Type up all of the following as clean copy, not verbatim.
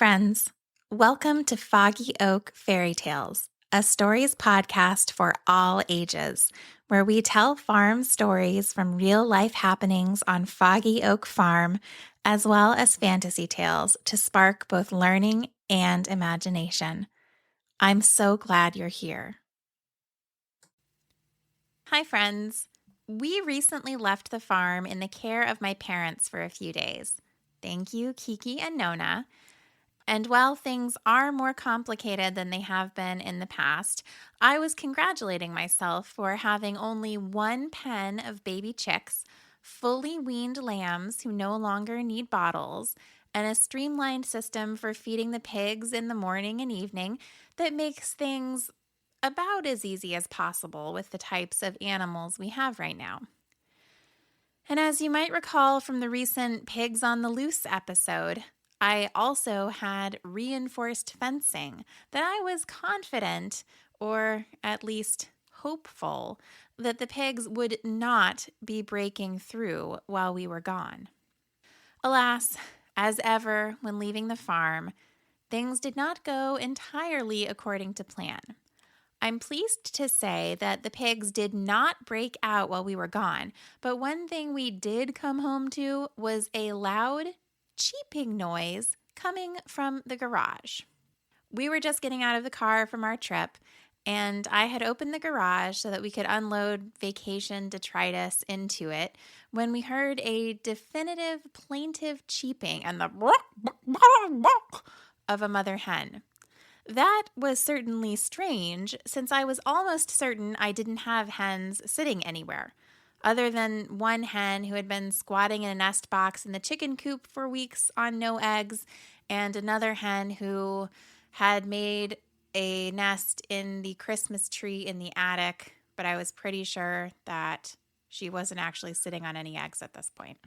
friends. Welcome to Foggy Oak Fairy Tales, a stories podcast for all ages, where we tell farm stories from real life happenings on Foggy Oak Farm, as well as fantasy tales to spark both learning and imagination. I'm so glad you're here. Hi, friends. We recently left the farm in the care of my parents for a few days. Thank you, Kiki and Nona. And while things are more complicated than they have been in the past, I was congratulating myself for having only one pen of baby chicks, fully weaned lambs who no longer need bottles, and a streamlined system for feeding the pigs in the morning and evening that makes things about as easy as possible with the types of animals we have right now. And as you might recall from the recent Pigs on the Loose episode, I also had reinforced fencing that I was confident, or at least hopeful, that the pigs would not be breaking through while we were gone. Alas, as ever when leaving the farm, things did not go entirely according to plan. I'm pleased to say that the pigs did not break out while we were gone, but one thing we did come home to was a loud cheeping noise coming from the garage. We were just getting out of the car from our trip, and I had opened the garage so that we could unload vacation detritus into it when we heard a definitive plaintive cheeping and the of a mother hen. That was certainly strange, since I was almost certain I didn't have hens sitting anywhere, other than one hen who had been squatting in a nest box in the chicken coop for weeks on no eggs, and another hen who had made a nest in the Christmas tree in the attic, but I was pretty sure that she wasn't actually sitting on any eggs at this point.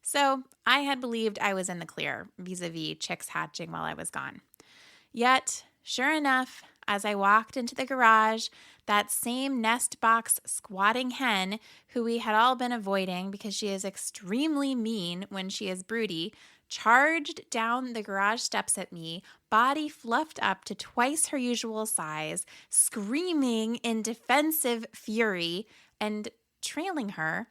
So I had believed I was in the clear vis-a-vis chicks hatching while I was gone. Yet, sure enough, as I walked into the garage, that same nest box squatting hen, who we had all been avoiding because she is extremely mean when she is broody, charged down the garage steps at me, body fluffed up to twice her usual size, screaming in defensive fury, and trailing her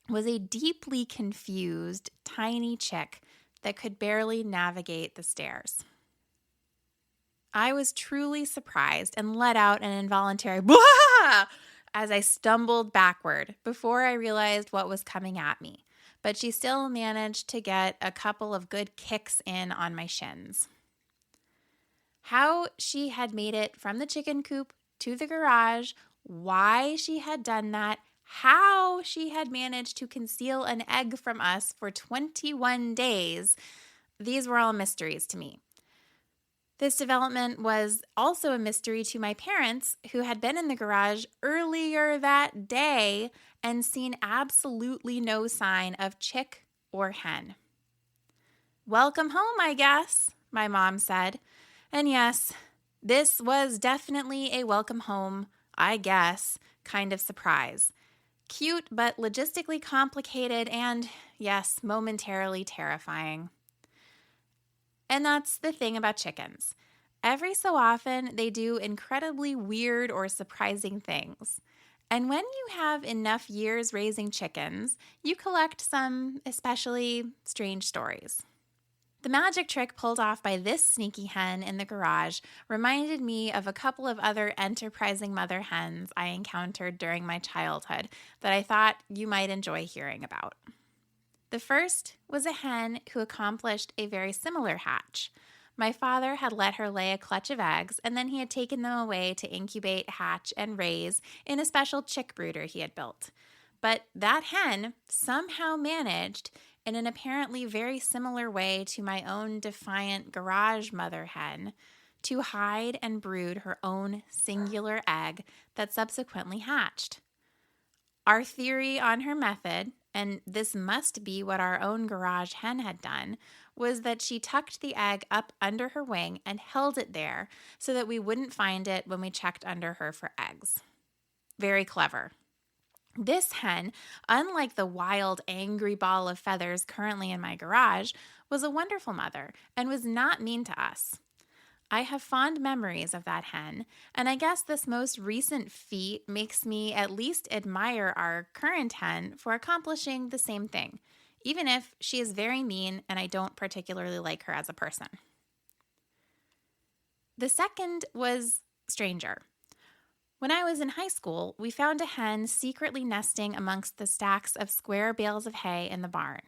was a deeply confused, tiny chick that could barely navigate the stairs. I was truly surprised and let out an involuntary blah as I stumbled backward before I realized what was coming at me. But she still managed to get a couple of good kicks in on my shins. How she had made it from the chicken coop to the garage, why she had done that, how she had managed to conceal an egg from us for 21 days, these were all mysteries to me. This development was also a mystery to my parents, who had been in the garage earlier that day and seen absolutely no sign of chick or hen. "Welcome home, I guess," my mom said. And yes, this was definitely a welcome home, I guess, kind of surprise. Cute, but logistically complicated and, yes, momentarily terrifying. And that's the thing about chickens. Every so often, they do incredibly weird or surprising things. And when you have enough years raising chickens, you collect some especially strange stories. The magic trick pulled off by this sneaky hen in the garage reminded me of a couple of other enterprising mother hens I encountered during my childhood that I thought you might enjoy hearing about. The first was a hen who accomplished a very similar hatch. My father had let her lay a clutch of eggs, and then he had taken them away to incubate, hatch, and raise in a special chick brooder he had built. But that hen somehow managed, in an apparently very similar way to my own defiant garage mother hen, to hide and brood her own singular egg that subsequently hatched. Our theory on her method, and this must be what our own garage hen had done, was that she tucked the egg up under her wing and held it there so that we wouldn't find it when we checked under her for eggs. Very clever. This hen, unlike the wild, angry ball of feathers currently in my garage, was a wonderful mother and was not mean to us. I have fond memories of that hen, and I guess this most recent feat makes me at least admire our current hen for accomplishing the same thing, even if she is very mean and I don't particularly like her as a person. The second was stranger. When I was in high school, we found a hen secretly nesting amongst the stacks of square bales of hay in the barn.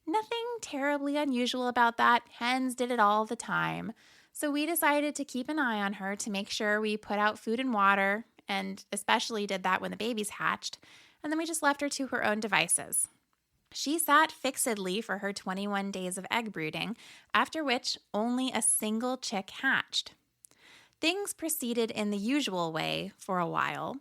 Nothing terribly unusual about that. Hens did it all the time. So we decided to keep an eye on her to make sure we put out food and water, and especially did that when the babies hatched, and then we just left her to her own devices. She sat fixedly for her 21 days of egg brooding, after which only a single chick hatched. Things proceeded in the usual way for a while.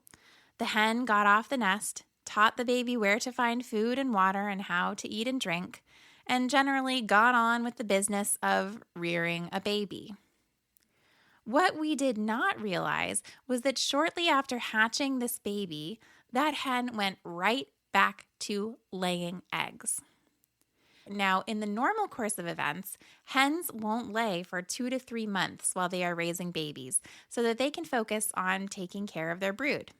The hen got off the nest, taught the baby where to find food and water and how to eat and drink, and generally got on with the business of rearing a baby. What we did not realize was that shortly after hatching this baby, that hen went right back to laying eggs. Now, in the normal course of events, hens won't lay for 2 to 3 months while they are raising babies so that they can focus on taking care of their brood.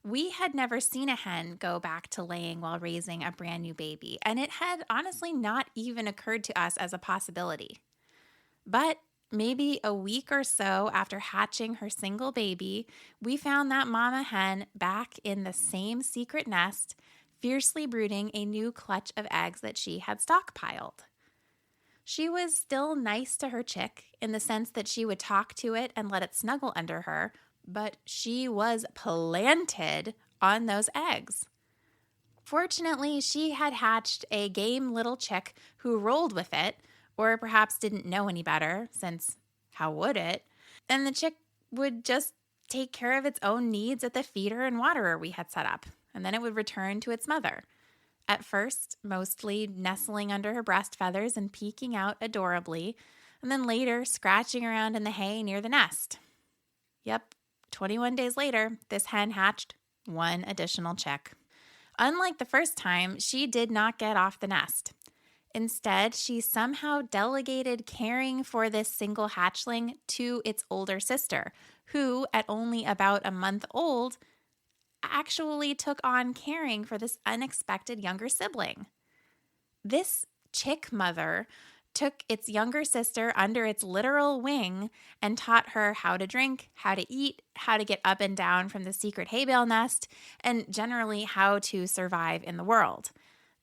We had never seen a hen go back to laying while raising a brand new baby, and it had honestly not even occurred to us as a possibility. But maybe a week or so after hatching her single baby, we found that mama hen back in the same secret nest, fiercely brooding a new clutch of eggs that she had stockpiled. She was still nice to her chick in the sense that she would talk to it and let it snuggle under her, but she was planted on those eggs. Fortunately, she had hatched a game little chick who rolled with it, or perhaps didn't know any better, since how would it? And the chick would just take care of its own needs at the feeder and waterer we had set up, and then it would return to its mother. At first, mostly nestling under her breast feathers and peeking out adorably, and then later scratching around in the hay near the nest. Yep, 21 days later, this hen hatched one additional chick. Unlike the first time, she did not get off the nest. Instead, she somehow delegated caring for this single hatchling to its older sister, who, at only about a month old, actually took on caring for this unexpected younger sibling. This chick mother took its younger sister under its literal wing and taught her how to drink, how to eat, how to get up and down from the secret hay bale nest, and generally how to survive in the world.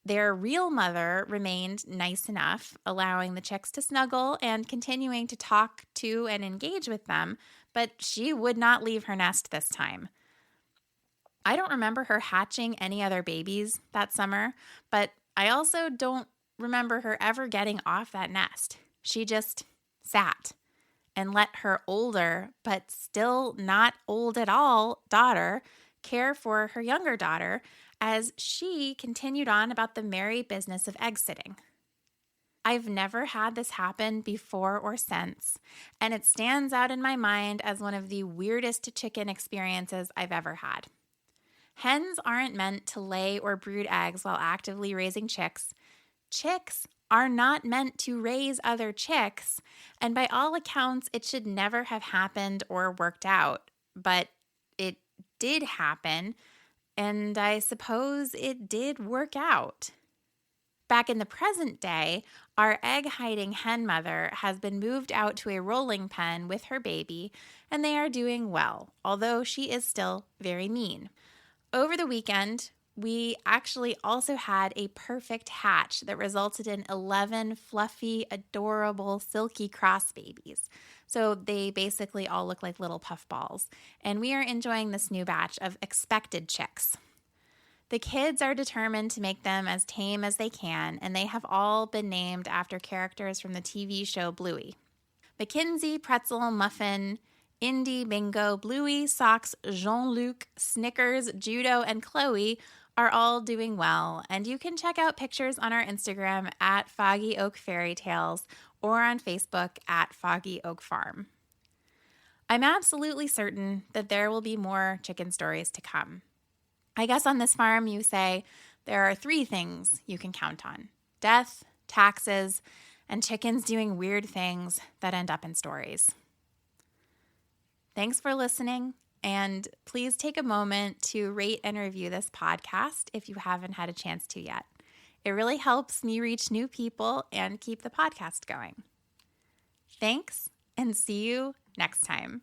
Their real mother remained nice enough, allowing the chicks to snuggle and continuing to talk to and engage with them, but she would not leave her nest this time. I don't remember her hatching any other babies that summer, but I also don't remember her ever getting off that nest. She just sat and let her older, but still not old at all, daughter care for her younger daughter as she continued on about the merry business of egg sitting. I've never had this happen before or since, and it stands out in my mind as one of the weirdest chicken experiences I've ever had. Hens aren't meant to lay or brood eggs while actively raising chicks. Chicks are not meant to raise other chicks, and by all accounts, it should never have happened or worked out. But it did happen, and I suppose it did work out. Back in the present day, our egg-hiding hen mother has been moved out to a rolling pen with her baby, and they are doing well, although she is still very mean. Over the weekend, we actually also had a perfect hatch that resulted in 11 fluffy, adorable, silky cross babies. So they basically all look like little puffballs. And we are enjoying this new batch of expected chicks. The kids are determined to make them as tame as they can, and they have all been named after characters from the TV show Bluey. Mackenzie, Pretzel, Muffin, Indy, Bingo, Bluey, Socks, Jean-Luc, Snickers, Judo, and Chloe are all doing well, and you can check out pictures on our Instagram at Foggy Oak Fairy Tales or on Facebook at Foggy Oak Farm. I'm absolutely certain that there will be more chicken stories to come. I guess on this farm you say there are 3 things you can count on: death, taxes, and chickens doing weird things that end up in stories. Thanks for listening, and please take a moment to rate and review this podcast if you haven't had a chance to yet. It really helps me reach new people and keep the podcast going. Thanks, and see you next time.